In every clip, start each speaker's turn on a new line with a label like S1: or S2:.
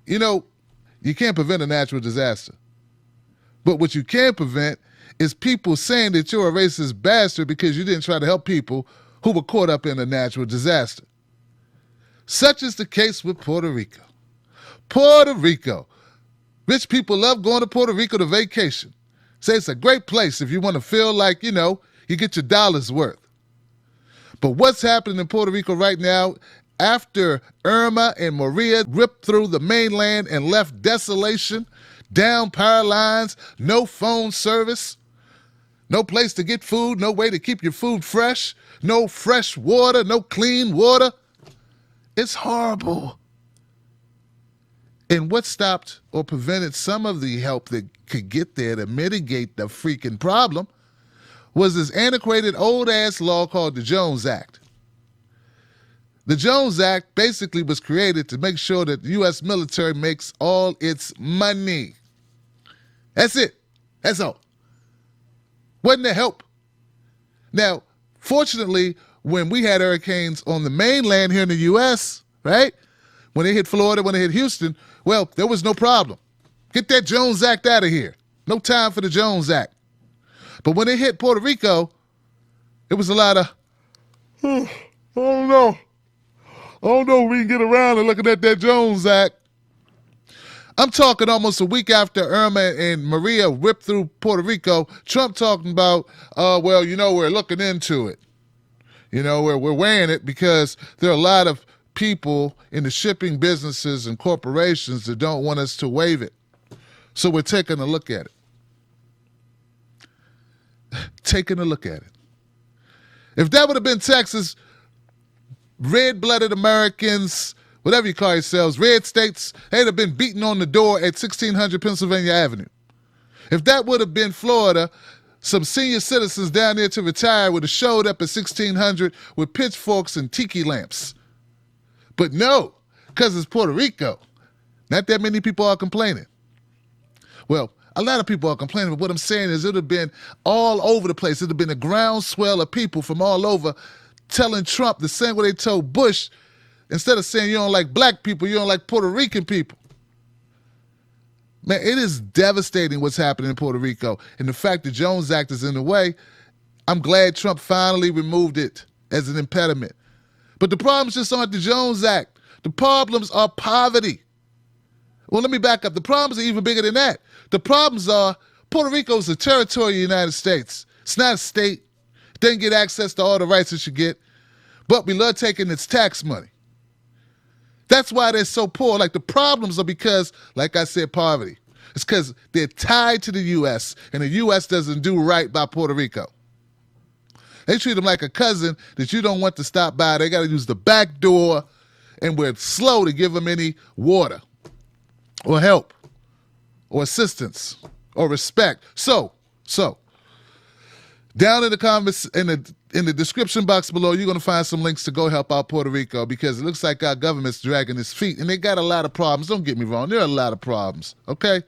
S1: You know, you can't prevent a natural disaster. But what you can prevent is people saying that you're a racist bastard because you didn't try to help people who were caught up in a natural disaster. Such is the case with Puerto Rico. Puerto Rico. Rich people love going to Puerto Rico to vacation. Say it's a great place if you want to feel like, you get your dollar's worth. But what's happening in Puerto Rico right now, after Irma and Maria ripped through the mainland and left desolation, down power lines, no phone service, no place to get food, no way to keep your food fresh, no fresh water, no clean water. It's horrible. And what stopped or prevented some of the help that could get there to mitigate the freaking problem was this antiquated old-ass law called the Jones Act. The Jones Act basically was created to make sure that the U.S. military makes all its money. That's it. That's all. Wasn't to help. Now, fortunately, when we had hurricanes on the mainland here in the U.S., right? When they hit Florida, when they hit Houston, well, there was no problem. Get that Jones Act out of here. No time for the Jones Act. But when it hit Puerto Rico, it was a lot of, I don't know. I don't know if we can get around and looking at that Jones Act. I'm talking almost a week after Irma and Maria ripped through Puerto Rico, Trump talking about, we're looking into it. We're weighing it because there are a lot of people in the shipping businesses and corporations that don't want us to waive it. So we're taking a look at it. Taking a look at it. If that would have been Texas, red-blooded Americans, whatever you call yourselves, red states, they'd have been beating on the door at 1600 Pennsylvania Avenue. If that would have been Florida, some senior citizens down there to retire would have showed up at 1600 with pitchforks and tiki lamps. But no, because it's Puerto Rico, not that many people are complaining. Well, a lot of people are complaining, but what I'm saying is it would have been all over the place. It would have been a groundswell of people from all over telling Trump the same way they told Bush, instead of saying you don't like black people, you don't like Puerto Rican people. Man, it is devastating what's happening in Puerto Rico. And the fact the Jones Act is in the way, I'm glad Trump finally removed it as an impediment. But the problems just aren't the Jones Act. The problems are poverty. Well, let me back up. The problems are even bigger than that. The problems are Puerto Rico is a territory of the United States. It's not a state. It doesn't get access to all the rights it should get. But we love taking its tax money. That's why they're so poor. Like, the problems are because, like I said, poverty. It's because they're tied to the U.S., and the U.S. doesn't do right by Puerto Rico. They treat them like a cousin that you don't want to stop by. They got to use the back door, and we're slow to give them any water or help or assistance or respect. So, down in the comments, in the description box below, you're going to find some links to go help out Puerto Rico, because it looks like our government's dragging its feet, and they got a lot of problems. Don't get me wrong. There are a lot of problems, okay?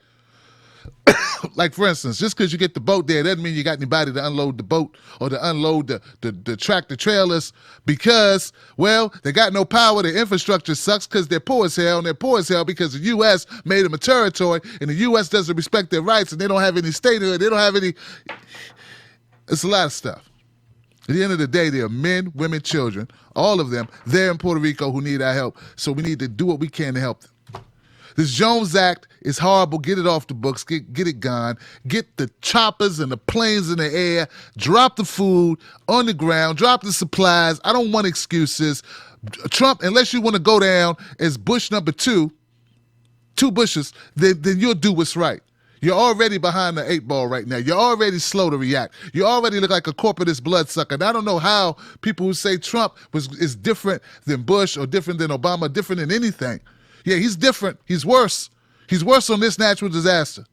S1: Like, for instance, just because you get the boat there doesn't mean you got anybody to unload the boat or to unload the tractor trailers, because, well, they got no power. Their infrastructure sucks because they're poor as hell, and they're poor as hell because the U.S. made them a territory, and the U.S. doesn't respect their rights, and they don't have any statehood. They don't have any... It's a lot of stuff. At the end of the day, there are men, women, children, all of them there in Puerto Rico who need our help. So we need to do what we can to help them. This Jones Act is horrible. Get it off the books. Get it gone. Get the choppers and the planes in the air. Drop the food on the ground. Drop the supplies. I don't want excuses. Trump, unless you want to go down as Bush number two Bushes, then you'll do what's right. You're already behind the 8 ball right now. You're already slow to react. You already look like a corporatist bloodsucker. And I don't know how people who say Trump is different than Bush or different than Obama, different than anything. Yeah, he's different. He's worse. He's worse on this natural disaster.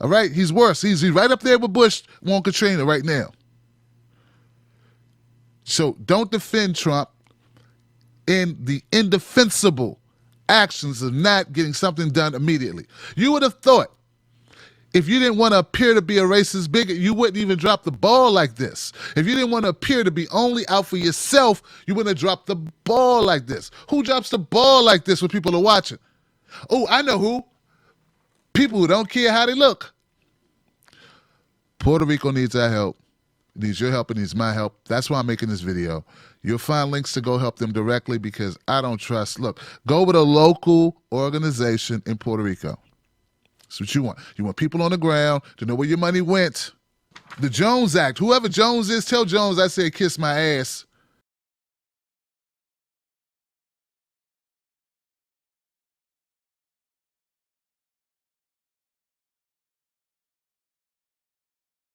S1: All right? He's worse. He's right up there with Bush on Katrina right now. So don't defend Trump in the indefensible actions of not getting something done immediately. You would have thought if you didn't want to appear to be a racist bigot, you wouldn't even drop the ball like this. If you didn't want to appear to be only out for yourself, you wouldn't have dropped the ball like this. Who drops the ball like this when people are watching? Oh, I know who. People who don't care how they look. Puerto Rico needs our help. It needs your help. It needs my help. That's why I'm making this video. You'll find links to go help them directly because I don't trust. Look, go with a local organization in Puerto Rico. That's what you want. You want people on the ground to know where your money went. The Jones Act. Whoever Jones is, tell Jones I said kiss my ass.